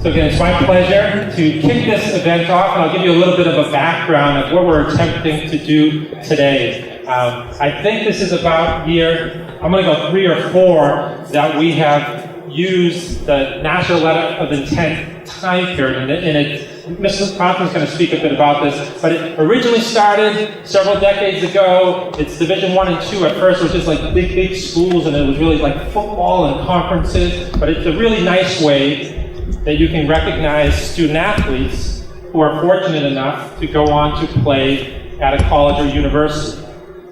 So again, it's my pleasure to kick this event off, and I'll give you a little bit of a background of what we're attempting to do today. I think this is about I'm going to go 3 or 4 that we have used the National Letter of Intent time period, and Mrs. Compton's going to speak a bit about this, but it originally started several decades ago. It's Division 1 and 2 at first. It was just like big schools, and it was really like football and conferences, but it's a really nice way that you can recognize student athletes who are fortunate enough to go on to play at a college or university.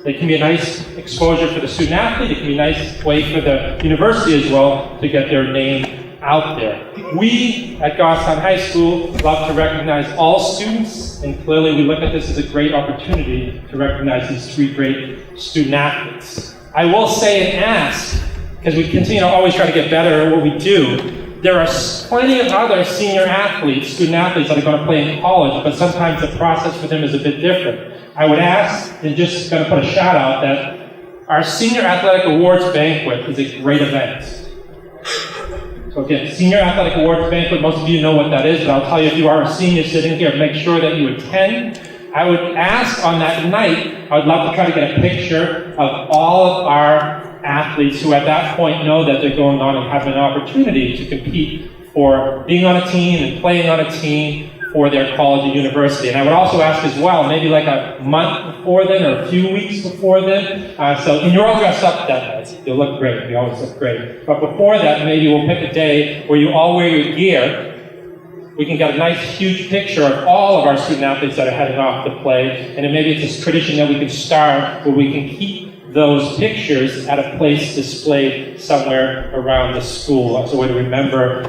It can be a nice exposure for the student athlete. It can be a nice way for the university as well to get their name out there. We at Goffstown High School love to recognize all students, and clearly we look at this as a great opportunity to recognize these 3 great student athletes. I will say and ask, because we continue to always try to get better at what we do, there are plenty of other senior athletes, student athletes that are going to play in college, but sometimes the process for them is a bit different. I would ask, and just going to put a shout out, that our Senior Athletic Awards Banquet is a great event. So again, Senior Athletic Awards Banquet, most of you know what that is, but I'll tell you, if you are a senior sitting here, make sure that you attend. I would ask on that night, I would love to try to get a picture of all of our athletes who at that point know that they're going on and have an opportunity to compete for being on a team and playing on a team for their college or university. And I would also ask as well, maybe like a month before then or a few weeks before then. And you're all dressed up that night. You'll look great. You always look great. But before that, maybe we'll pick a day where you all wear your gear. We can get a nice, huge picture of all of our student athletes that are heading off to play. And then maybe it's this tradition that we can start where we can keep those pictures at a place displayed somewhere around the school as a way to remember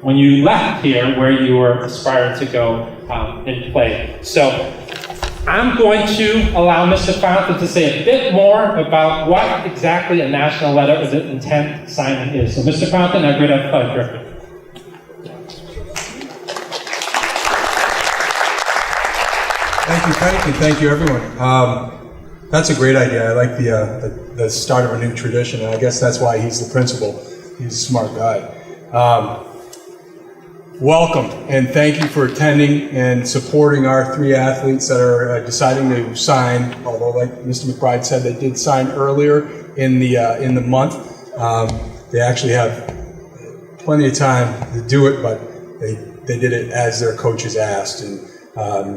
when you left here where you were aspiring to go and play. So I'm going to allow Mr. Fountain to say a bit more about what exactly a National Letter of Intent signing is. So Mr. Fountain, our great athletic director. Thank you, everyone. That's a great idea. I like the start of a new tradition, and I guess that's why he's the principal. He's a smart guy. Welcome, and thank you for attending and supporting our 3 athletes that are deciding to sign. Although, like Mr. McBride said, they did sign earlier in the month. They actually have plenty of time to do it, but they did it as their coaches asked, and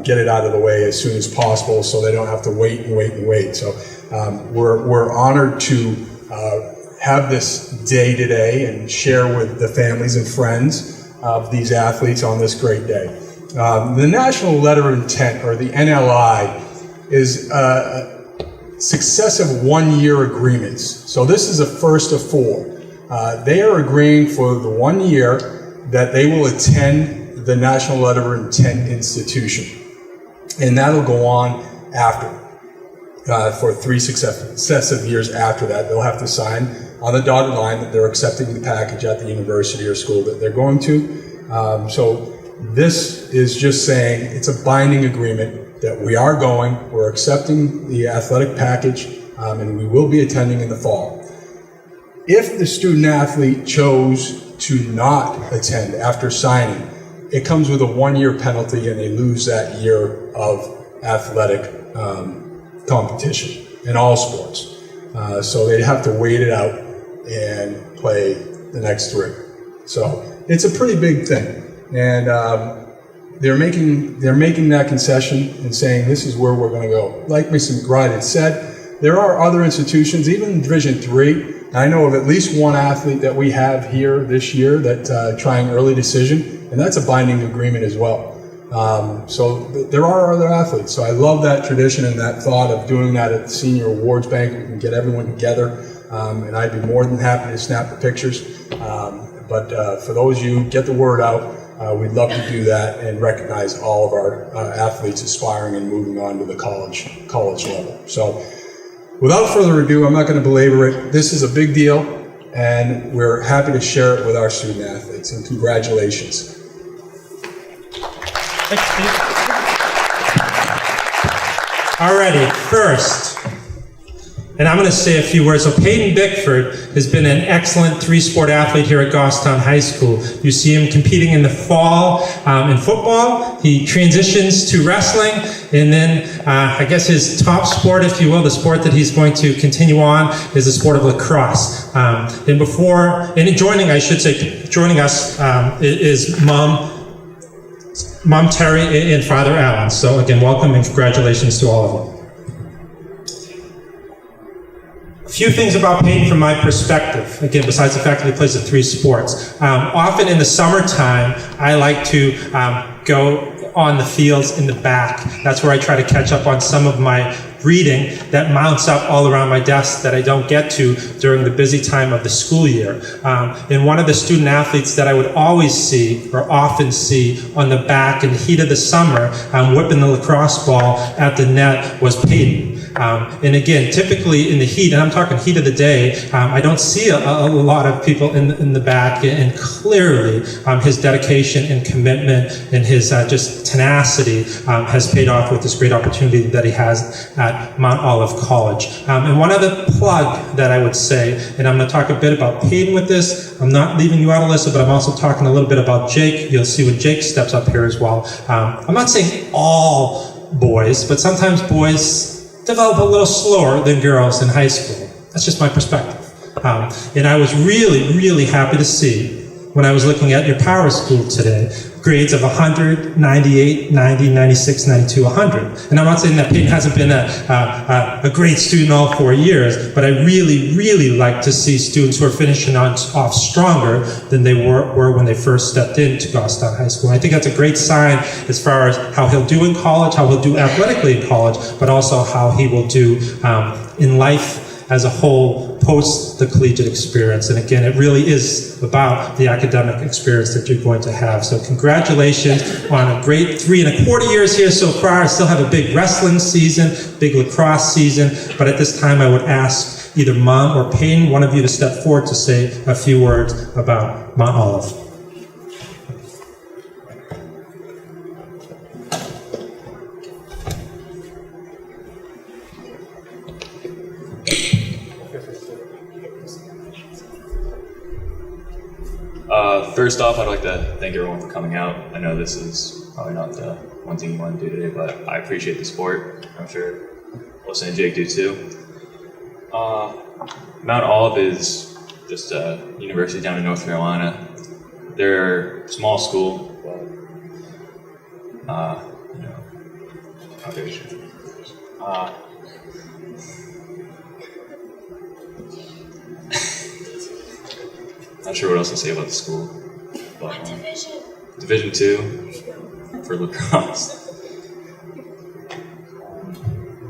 get it out of the way as soon as possible so they don't have to wait. So we're honored to have this day today and share with the families and friends of these athletes on this great day. The National Letter of Intent, or the NLI, is successive 1-year agreements. So this is the first of 4. They are agreeing for the 1 year that they will attend the National Letter of Intent institution. And that'll go on after. For 3 successive years after that, they'll have to sign on the dotted line that they're accepting the package at the university or school that they're going to. So this is just saying it's a binding agreement that we are going, we're accepting the athletic package, and we will be attending in the fall. If the student athlete chose to not attend after signing, it comes with a 1-year penalty, and they lose that year of athletic competition in all sports. So they'd have to wait it out and play the next 3. So it's a pretty big thing, and they're making that concession and saying this is where we're going to go. Like Mr. McBride had said, there are other institutions, even in Division 3. I know of at least 1 athlete that we have here this year that trying early decision, and that's a binding agreement as well. So there are other athletes. So I love that tradition and that thought of doing that at the Senior Awards Bank. We can get everyone together, and I'd be more than happy to snap the pictures. But for those of you, get the word out. We'd love to do that and recognize all of our athletes aspiring and moving on to the college level. So without further ado, I'm not going to belabor it. This is a big deal, and we're happy to share it with our student athletes. And congratulations. Thanks, Steve. Alrighty, first, And I'm going to say a few words. So Peyton Bickford has been an excellent three-sport athlete here at Goffstown High School. You see him competing in the fall in football. He transitions to wrestling, and then I guess his top sport, if you will, the sport that he's going to continue on, is the sport of lacrosse. And joining us is Mom Terry and Father Alan. So again, welcome and congratulations to all of them. A few things about Peyton from my perspective, again, besides the fact that he plays the three sports. Often in the summertime, I like to go on the fields in the back. That's where I try to catch up on some of my reading that mounts up all around my desk that I don't get to during the busy time of the school year. And one of the student athletes that I would always see, or often see, on the back in the heat of the summer, whipping the lacrosse ball at the net was Peyton. And again, typically in the heat, and I'm talking heat of the day, I don't see a lot of people in the back, and clearly his dedication and commitment and his just tenacity has paid off with this great opportunity that he has at Mount Olive College. And one other plug that I would say, and I'm going to talk a bit about Peyton with this. I'm not leaving you out, Alyssa, but I'm also talking a little bit about Jake. You'll see when Jake steps up here as well. I'm not saying all boys, but sometimes boys develop a little slower than girls in high school. That's just my perspective. And I was really, really happy to see when I was looking at your power school today, grades of 100, 98, 90, 96, 92, 100. And I'm not saying that Peyton hasn't been a great student all 4 years, but I really, really like to see students who are finishing off stronger than they were when they first stepped into Goffstown High School. And I think that's a great sign as far as how he'll do in college, how he'll do athletically in college, but also how he will do in life as a whole post the collegiate experience. And again, it really is about the academic experience that you're going to have. So congratulations on a great 3¼ years here so far. I still have a big wrestling season, big lacrosse season, but at this time I would ask either Mom or Peyton, one of you, to step forward to say a few words about Mount Olive. First off, I'd like to thank everyone for coming out. I know this is probably not the one thing you want to do today, but I appreciate the support. I'm sure Wilson and Jake do too. Mount Olive is just a university down in North Carolina. They're a small school, but foundation. Not sure what else to say about the school, but Division II for lacrosse.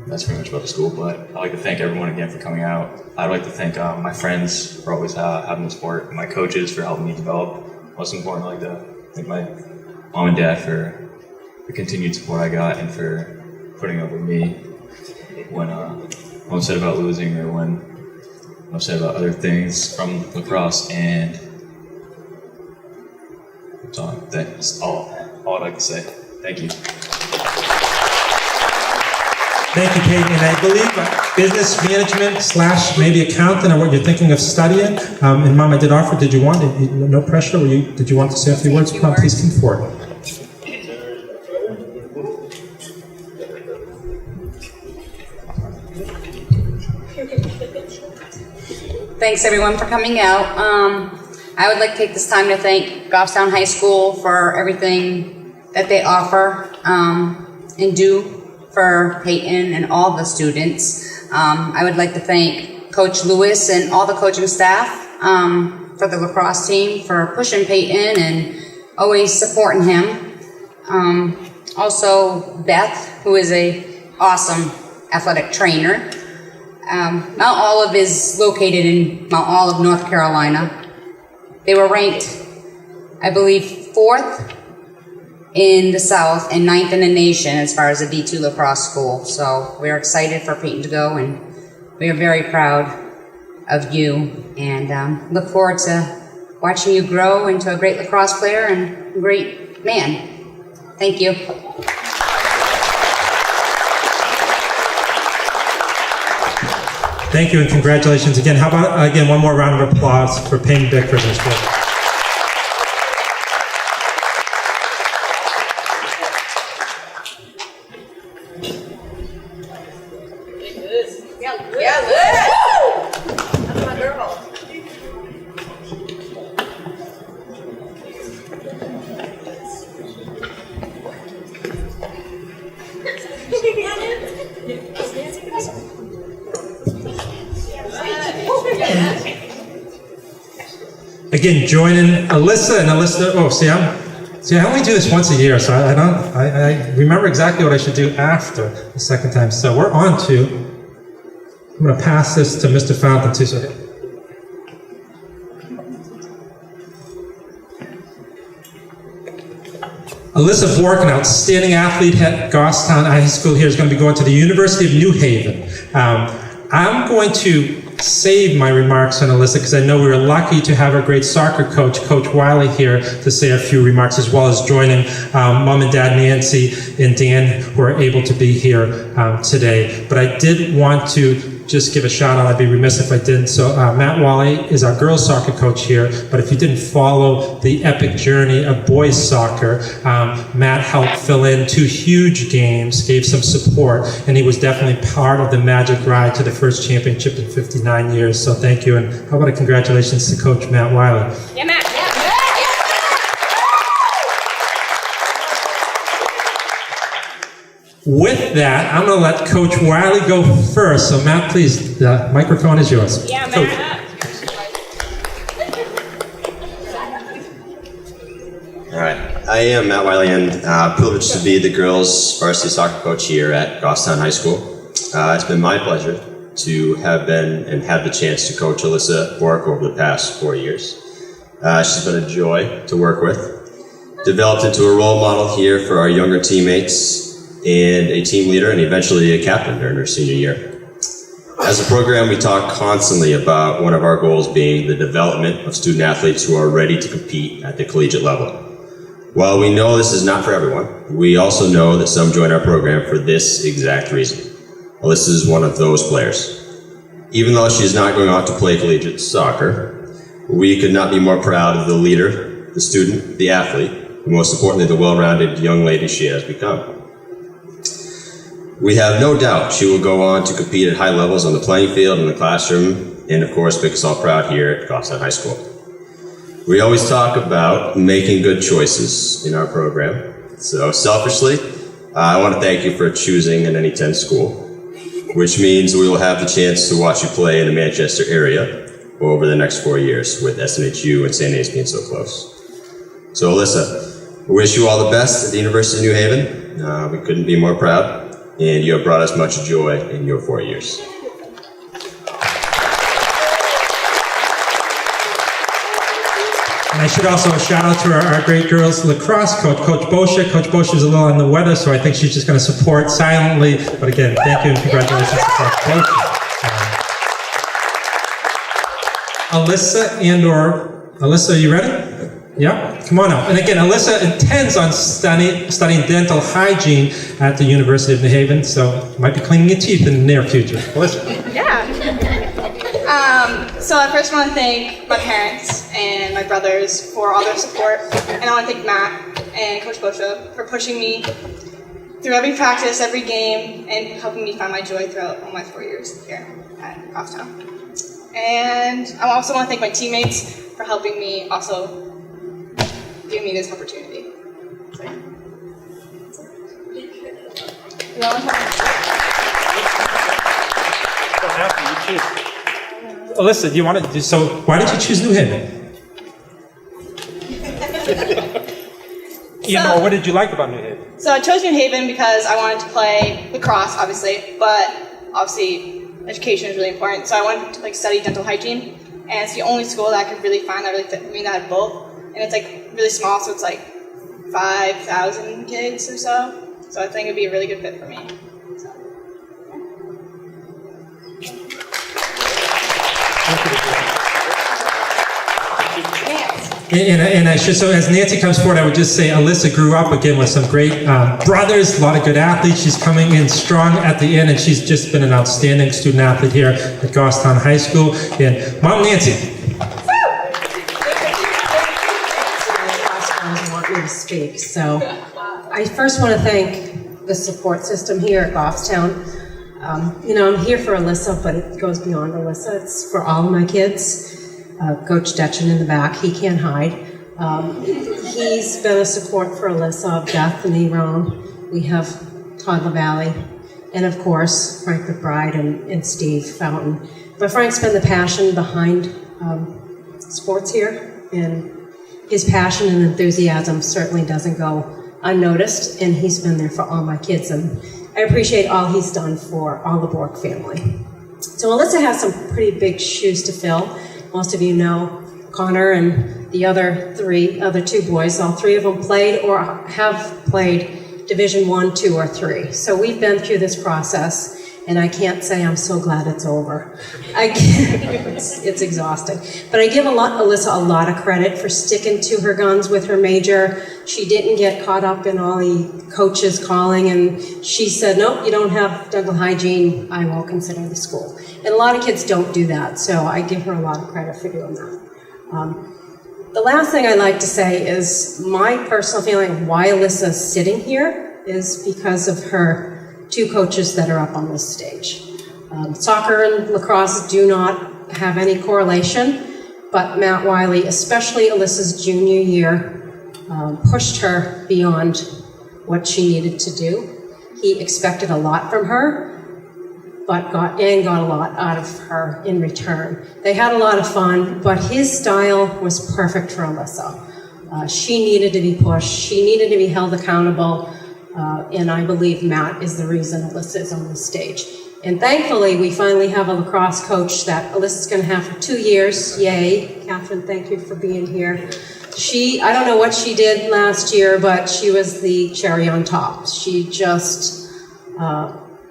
That's pretty much about the school, but I'd like to thank everyone again for coming out. I'd like to thank my friends for always having the support, and my coaches for helping me develop. Most importantly, I'd like to thank my mom and dad for the continued support I got and for putting up with me when I'm upset about losing or when I'm upset about other things from lacrosse, and that's all I'd like to say. Thank you. Thank you, Peyton. And I believe business management / maybe accountant are what you're thinking of studying. And Mom, I did offer, did you want, no pressure, did you want to say a few words? Mom, please come forward. Thanks everyone for coming out. I would like to take this time to thank Goffstown High School for everything that they offer and do for Peyton and all the students. I would like to thank Coach Lewis and all the coaching staff for the lacrosse team for pushing Peyton and always supporting him. Also Beth, who is an awesome athletic trainer. Mount Olive is located in Mount Olive, North Carolina. They were ranked, I believe, 4th in the South and 9th in the nation as far as a D2 lacrosse school. So we're excited for Peyton to go, and we are very proud of you and look forward to watching you grow into a great lacrosse player and a great man. Thank you. thank you and congratulations again. How about, again, one more round of applause for Payne Bickford and school. Again, joining Alyssa and Alyssa. Oh, see, I only do this once a year, so I remember exactly what I should do after the second time. So we're on to. I'm going to pass this to Mr. Fountain too. So. Alyssa Bork, an outstanding athlete at Goffstown High School here, is going to be going to the University of New Haven. I'm going to save my remarks on Alyssa because I know we were lucky to have our great soccer coach, Coach Wiley, here to say a few remarks, as well as joining Mom and Dad Nancy and Dan, who are able to be here today. But I did want to just give a shout out. I'd be remiss if I didn't. So Matt Wally is our girls soccer coach here, but if you didn't follow the epic journey of boys soccer, Matt helped fill in 2 huge games, gave some support, and he was definitely part of the magic ride to the first championship in 59 years. So thank you, and how about a congratulations to Coach Matt Wiley. Yeah, Matt. With that, I'm going to let Coach Wiley go first. So Matt, please, the microphone is yours. Yeah, Coach. Matt. All right, I am Matt Wiley and privileged to be the girls varsity soccer coach here at Goffstown High School. It's been my pleasure to have been and have the chance to coach Alyssa Bork over the past 4 years. She's been a joy to work with, developed into a role model here for our younger teammates, and a team leader and eventually a captain during her senior year. As a program, we talk constantly about one of our goals being the development of student athletes who are ready to compete at the collegiate level. While we know this is not for everyone, we also know that some join our program for this exact reason. Alyssa is one of those players. Even though she is not going out to play collegiate soccer, we could not be more proud of the leader, the student, the athlete, and most importantly, the well-rounded young lady she has become. We have no doubt she will go on to compete at high levels on the playing field, in the classroom, and of course make us all proud here at Goffstown High School. We always talk about making good choices in our program. So selfishly, I want to thank you for choosing an NE10 school, which means we will have the chance to watch you play in the Manchester area over the next 4 years, with SNHU and St. A's being so close. So Alyssa, we wish you all the best at the University of New Haven. We couldn't be more proud. And you have brought us much joy in your 4 years. And I should also shout out to our great girls lacrosse coach, Coach Boscia. Coach Boscia is a little on the weather, so I think she's just going to support silently. But again, thank you and congratulations to Coach Boscia. Alyssa, are you ready? Yeah, come on out. And again, Alyssa intends on studying dental hygiene at the University of New Haven, so might be cleaning your teeth in the near future. Alyssa. Yeah. So I first want to thank my parents and my brothers for all their support, and I want to thank Matt and Coach Boscia for pushing me through every practice, every game, and helping me find my joy throughout all my 4 years here at Goffstown. And I also want to thank my teammates for helping me also give me this opportunity. So, Alyssa, do you want to? So, why did you choose New Haven? Or what did you like about New Haven? So I chose New Haven because I wanted to play lacrosse, obviously, but obviously education is really important. So I wanted to study dental hygiene, and it's the only school that I could really find that really fit me, that had both. And it's really small, so it's 5,000 kids or so. So I think it'd be a really good fit for me. So, yeah. And I should, so as Nancy comes forward, I would just say Alyssa grew up again with some great brothers, a lot of good athletes. She's coming in strong at the end, and she's just been an outstanding student athlete here at Goffstown High School. And Mom Nancy. Want me to speak. So I first want to thank the support system here at Goffstown. I'm here for Alyssa, but it goes beyond Alyssa. It's for all of my kids. Coach Detchen in the back, he can't hide. He's been a support for Alyssa, Bethany Roan. We have Todd LaValle, and of course, Frank McBride and Steve Fountain. But Frank's been the passion behind sports here, and his passion and enthusiasm certainly doesn't go unnoticed, and he's been there for all my kids, and I appreciate all he's done for all the Bork family. So Alyssa has some pretty big shoes to fill. Most of you know Connor and the other two boys. All three of them played or have played Division 1, 2, or 3. So we've been through this process, and I can't say I'm so glad it's over. It's exhausting. But I give Alyssa a lot of credit for sticking to her guns with her major. She didn't get caught up in all the coaches calling, and she said, nope, you don't have dental hygiene, I won't consider the school. And a lot of kids don't do that, so I give her a lot of credit for doing that. The last thing I'd like to say is my personal feeling of why Alyssa's sitting here is because of her two coaches that are up on this stage. Soccer and lacrosse do not have any correlation, but Matt Wiley, especially Alyssa's junior year, pushed her beyond what she needed to do. He expected a lot from her, but got a lot out of her in return. They had a lot of fun, but his style was perfect for Alyssa. She needed to be pushed, she needed to be held accountable, and I believe Matt is the reason Alyssa is on the stage. And thankfully, we finally have a lacrosse coach that Alyssa's gonna have for 2 years, yay. Catherine, thank you for being here. I don't know what she did last year, but she was the cherry on top. She just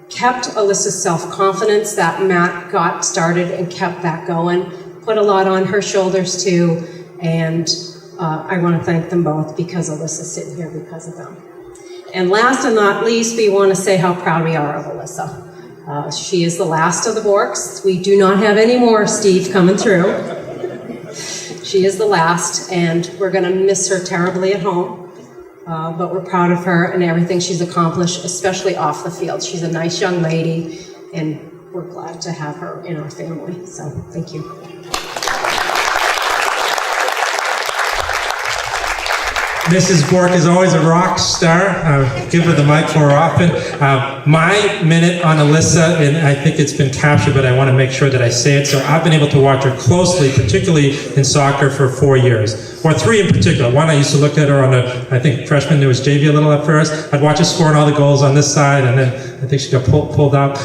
kept Alyssa's self-confidence that Matt got started and kept that going, put a lot on her shoulders too, and I want to thank them both because Alyssa's sitting here because of them. And last and not least, we want to say how proud we are of Alyssa. She is the last of the Borks. We do not have any more, Steve, coming through. She is the last, and we're going to miss her terribly at home. But we're proud of her and everything she's accomplished, especially off the field. She's a nice young lady, and we're glad to have her in our family. So, thank you. Mrs. Bork is always a rock star. Give her the mic more often. My minute on Alyssa, and I think it's been captured, but I want to make sure that I say it. So I've been able to watch her closely, particularly in soccer, for 4 years. Or 3 in particular. One, I used to look at her on I think freshman, there was JV a little at first. I'd watch her scoring all the goals on this side, and then I think she got pulled out.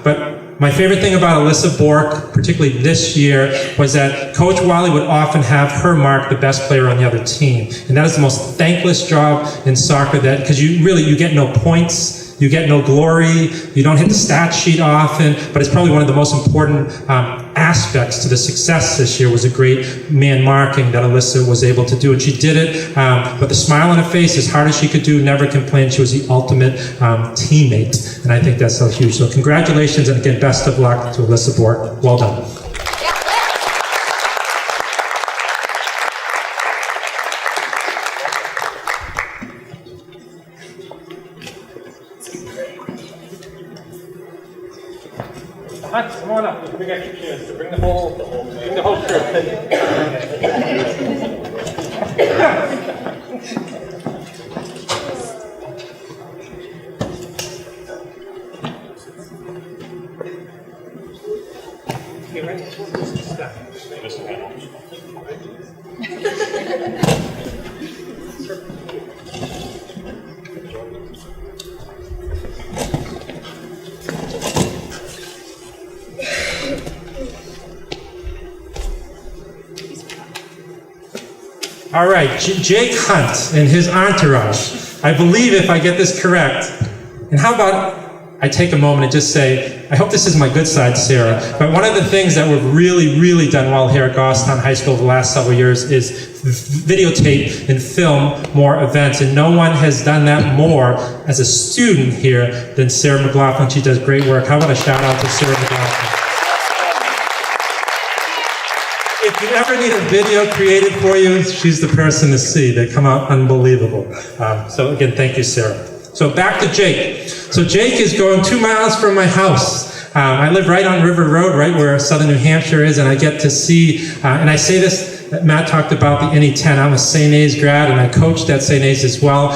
But my favorite thing about Alyssa Bork, particularly this year, was that Coach Wiley would often have her mark the best player on the other team. And that is the most thankless job in soccer, because you get no points, you get no glory, you don't hit the stat sheet often, but it's probably one of the most important aspects to the success this year was a great man marking that Alyssa was able to do. And she did it, but the smile on her face, as hard as she could do, never complained. She was the ultimate teammate. And I think that's so huge. So congratulations, and again, best of luck to Alyssa Bork. Well done. Come on up, bring extra chairs, bring the whole crew. You ready? All right, Jake Hunt and his entourage. I believe, if I get this correct, and how about I take a moment and just say, I hope this is my good side, Sarah, but one of the things that we've really, really done well here at Goffstown High School over the last several years is videotape and film more events, and no one has done that more as a student here than Sarah McLaughlin. She does great work. How about a shout out to Sarah McLaughlin? If you ever need a video created for you, she's the person to see. They come out unbelievable. So again, thank you, Sarah. So back to Jake. So Jake is going 2 miles from my house. I live right on River Road, right where Southern New Hampshire is, and I get to see, and I say this, Matt talked about the NE10. I'm a St. A's grad, and I coached at St. A's as well.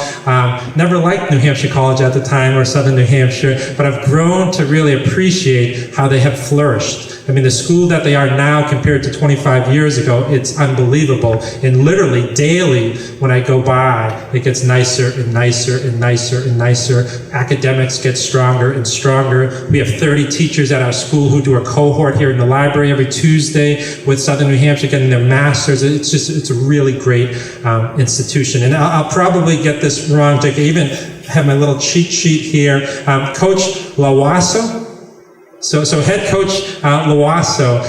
Never liked New Hampshire College at the time, or Southern New Hampshire, but I've grown to really appreciate how they have flourished. I mean, the school that they are now compared to 25 years ago, it's unbelievable. And literally daily, when I go by, it gets nicer and nicer and nicer and nicer. Academics get stronger and stronger. We have 30 teachers at our school who do a cohort here in the library every Tuesday with Southern New Hampshire getting their masters. It's a really great institution. And I'll probably get this wrong, Jake. I even have my little cheat sheet here. Coach Lawasso. So head coach Lawasso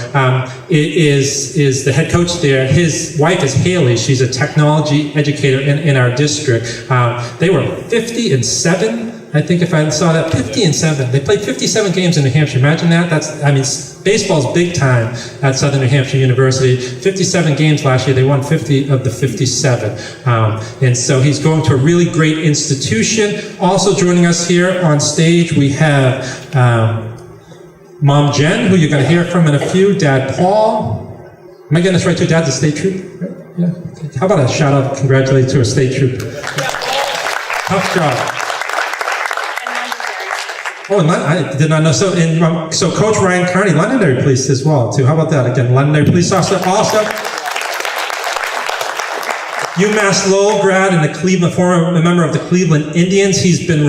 is the head coach there. His wife is Haley. She's a technology educator in our district. They were 50-7. I think if I saw that, 50-7. They played 57 games in New Hampshire. Imagine that. Baseball's big time at Southern New Hampshire University. 57 games last year. They won 50 of the 57. And so he's going to a really great institution. Also joining us here on stage, we have Mom Jen, who you're going to hear from in a few. Dad Paul. Am I getting this right too? Dad's a state trooper? Yeah. How about a shout out, congratulate to a state trooper? Tough job. Oh, and I did not know. So Coach Ryan Carney, Londonderry Police as well, too. How about that? Again, Londonderry Police Officer. Also, UMass Lowell grad and former member of the Cleveland Indians. He's been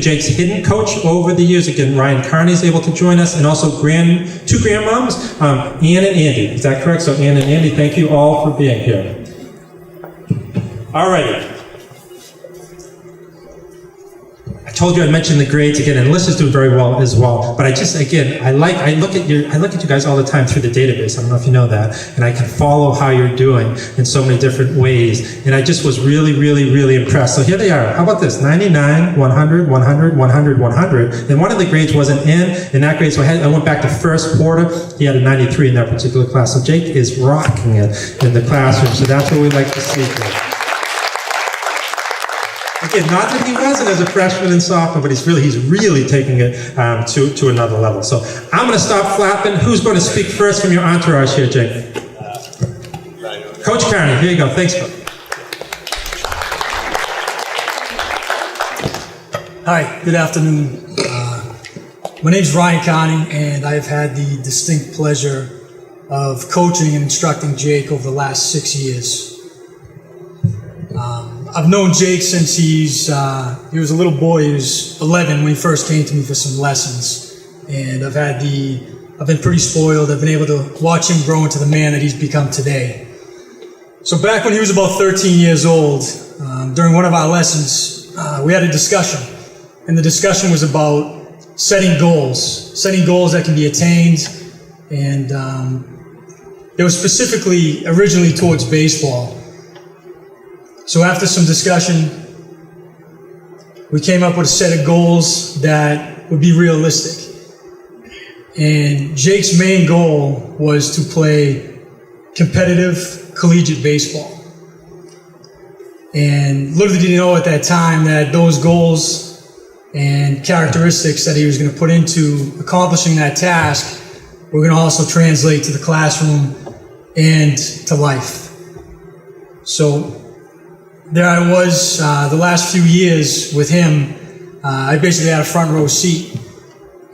Jake's hidden coach over the years. Again, Ryan Carney is able to join us, and also two grandmoms, Ann and Andy. Is that correct? So Ann and Andy, thank you all for being here. All righty. I told you I'd mention the grades again, and Alyssa's doing very well as well. But I look at you guys all the time through the database. I don't know if you know that, and I can follow how you're doing in so many different ways. And I just was really, really, really impressed. So here they are. How about this? 99, 100, 100, 100, 100. And one of the grades wasn't in that grade, so I went back to first quarter. He had a 93 in that particular class. So Jake is rocking it in the classroom. So that's what we like to see here. Again, not that he wasn't as a freshman and sophomore, but he's really taking it to another level. So I'm going to stop flapping. Who's going to speak first from your entourage here, Jake? Coach Carney, here you go. Thanks, Coach. Hi, good afternoon. My name's Ryan Carney, and I've had the distinct pleasure of coaching and instructing Jake over the last 6 years. I've known Jake since he was a little boy. He was 11 when he first came to me for some lessons, and I've been pretty spoiled. I've been able to watch him grow into the man that he's become today. So back when he was about 13 years old, during one of our lessons, we had a discussion, and the discussion was about setting goals that can be attained, and it was specifically originally towards baseball. So after some discussion, we came up with a set of goals that would be realistic. And Jake's main goal was to play competitive collegiate baseball. And little did he know at that time that those goals and characteristics that he was going to put into accomplishing that task were going to also translate to the classroom and to life. So there I was, the last few years with him. I basically had a front row seat,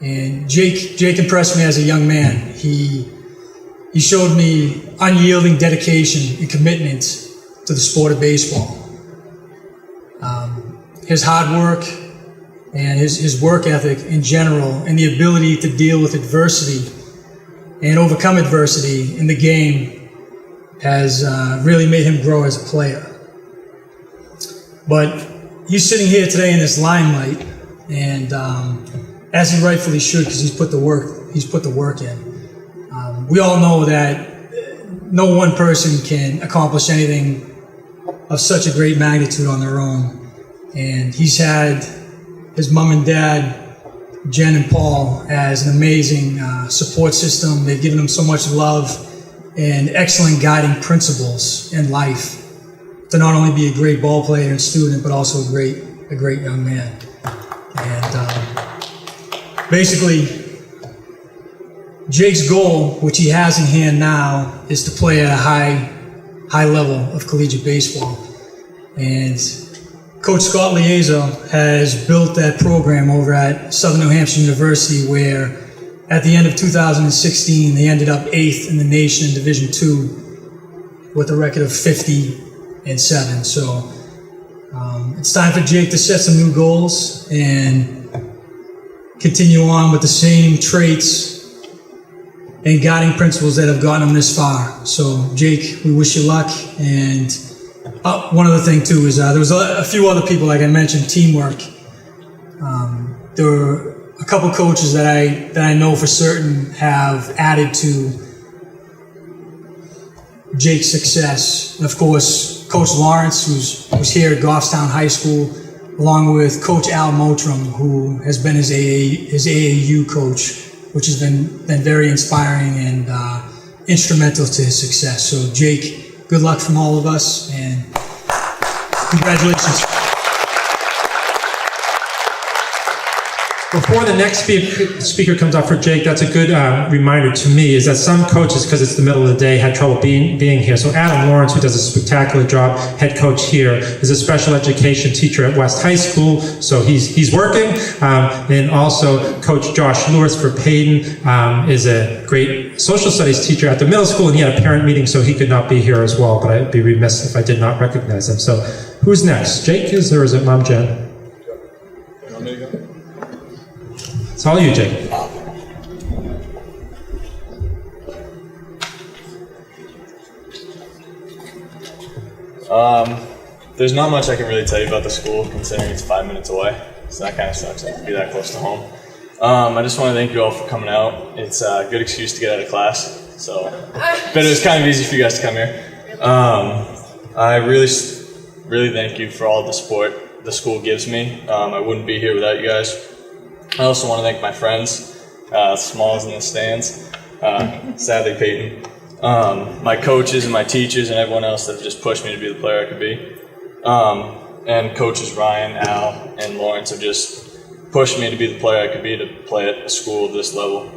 and Jake impressed me as a young man. He showed me unyielding dedication and commitment to the sport of baseball. His hard work and his work ethic in general, and the ability to deal with adversity and overcome adversity in the game has really made him grow as a player. But he's sitting here today in this limelight, and as he rightfully should, because he's put the work in. We all know that no one person can accomplish anything of such a great magnitude on their own, and he's had his mom and dad, Jen and Paul, as an amazing support system. They've given him so much love and excellent guiding principles in life to not only be a great ball player and student, but also a great young man. And basically, Jake's goal, which he has in hand now, is to play at a high level of collegiate baseball. And Coach Scott Liezzo has built that program over at Southern New Hampshire University, where at the end of 2016, they ended up 8th in the nation in Division II with a record of 50-7. So it's time for Jake to set some new goals and continue on with the same traits and guiding principles that have gotten him this far. So Jake, we wish you luck. And one other thing too is there was a few other people, like I mentioned, teamwork. There were a couple coaches that I know for certain have added to Jake's success. And of course, Coach Lawrence, who's here at Goffstown High School, along with Coach Al Motram, who has been his AAU coach, which has been very inspiring and instrumental to his success. So Jake, good luck from all of us, and congratulations. Before the next speaker comes up for Jake, that's a good reminder to me, is that some coaches, because it's the middle of the day, had trouble being here. So Adam Lawrence, who does a spectacular job, head coach here, is a special education teacher at West High School, so he's working. And also Coach Josh Lewis for Payton is a great social studies teacher at the middle school, and he had a parent meeting, so he could not be here as well, but I'd be remiss if I did not recognize him. So who's next? Jake or is it Mom Jen? It's all you, Jake. There's not much I can really tell you about the school, considering it's 5 minutes away. So that kind of sucks, I have to be that close to home. I just want to thank you all for coming out. It's a good excuse to get out of class. But it was kind of easy for you guys to come here. I really thank you for all the support the school gives me. I wouldn't be here without you guys. I also want to thank my friends, Smalls in the stands, sadly Peyton, my coaches and my teachers and everyone else that have just pushed me to be the player I could be. And coaches Ryan, Al, and Lawrence have just pushed me to be the player I could be to play at a school of this level.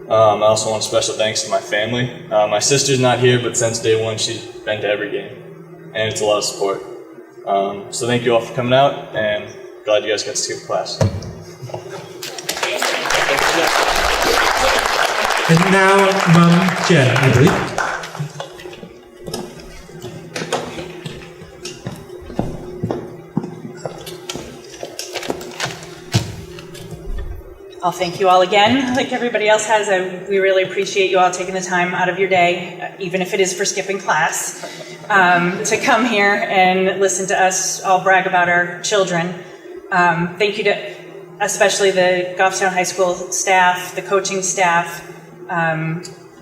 I also want a special thanks to my family. My sister's not here, but since day one she's been to every game, and it's a lot of support. So thank you all for coming out, and glad you guys got to skip class. And now, Mom Jen, I believe. I'll thank you all again, like everybody else has. We really appreciate you all taking the time out of your day, even if it is for skipping class, to come here and listen to us all brag about our children. Thank you to especially the Goffstown High School staff, the coaching staff,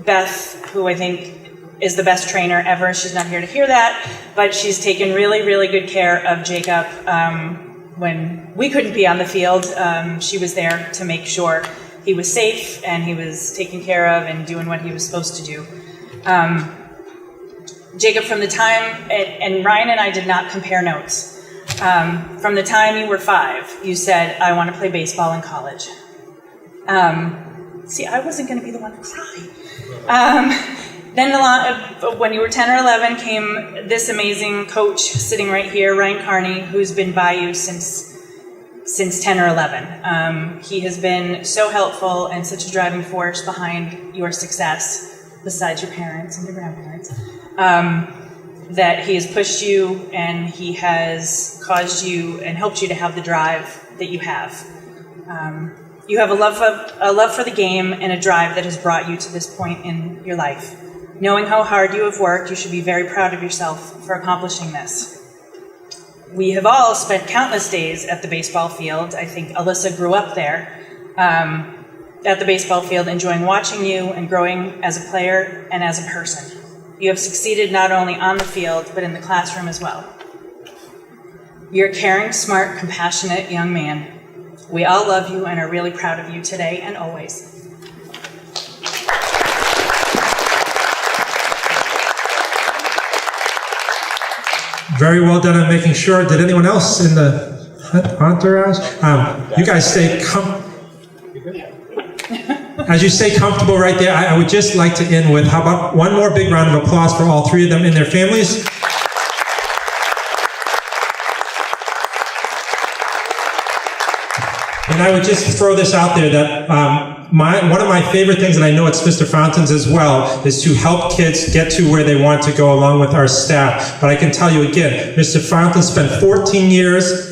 Beth, who I think is the best trainer ever. She's not here to hear that, but she's taken really, really good care of Jacob when we couldn't be on the field. She was there to make sure he was safe and he was taken care of and doing what he was supposed to do. Jacob, from the time, and Ryan and I did not compare notes. From the time you were 5, you said, I want to play baseball in college. See, I wasn't going to be the one to cry. Then when you were 10 or 11 came this amazing coach sitting right here, Ryan Carney, who's been by you since 10 or 11. He has been so helpful and such a driving force behind your success, besides your parents and your grandparents, that he has pushed you and he has caused you and helped you to have the drive that you have. You have a love for the game and a drive that has brought you to this point in your life. Knowing how hard you have worked, you should be very proud of yourself for accomplishing this. We have all spent countless days at the baseball field. I think Alyssa grew up there, at the baseball field, enjoying watching you and growing as a player and as a person. You have succeeded not only on the field, but in the classroom as well. You're a caring, smart, compassionate young man. We all love you and are really proud of you today and always. Very well done on making sure. Did anyone else in the entourage? You guys stay As you stay comfortable right there, I would just like to end with, how about one more big round of applause for all three of them and their families? And I would just throw this out there that one of my favorite things, and I know it's Mr. Fountain's as well, is to help kids get to where they want to go along with our staff. But I can tell you again, Mr. Fountain spent 14 years,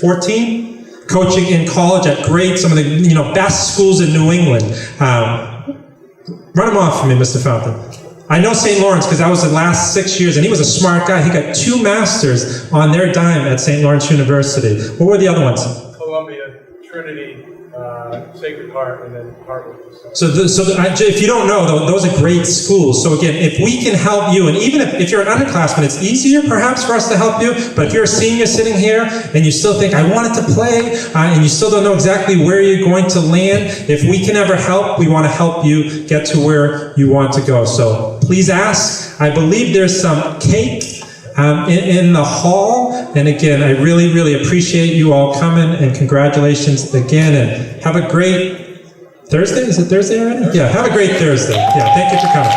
coaching in college at some of the best schools in New England. Run them off for me, Mr. Fountain. I know St. Lawrence because that was the last 6 years, and he was a smart guy. He got 2 masters on their dime at St. Lawrence University. What were the other ones? Columbia, Trinity, Sacred Heart, and then Harvard. If you don't know, those are great schools. So again, if we can help you, and even if you're an underclassman, it's easier perhaps for us to help you, but if you're a senior sitting here and you still think, I wanted to play, and you still don't know exactly where you're going to land, if we can ever help, we want to help you get to where you want to go. So please ask. I believe there's some cake in the hall. And again, I really, really appreciate you all coming, and congratulations again, and have a great Thursday? Is it Thursday already? Yeah, have a great Thursday. Yeah, thank you for coming.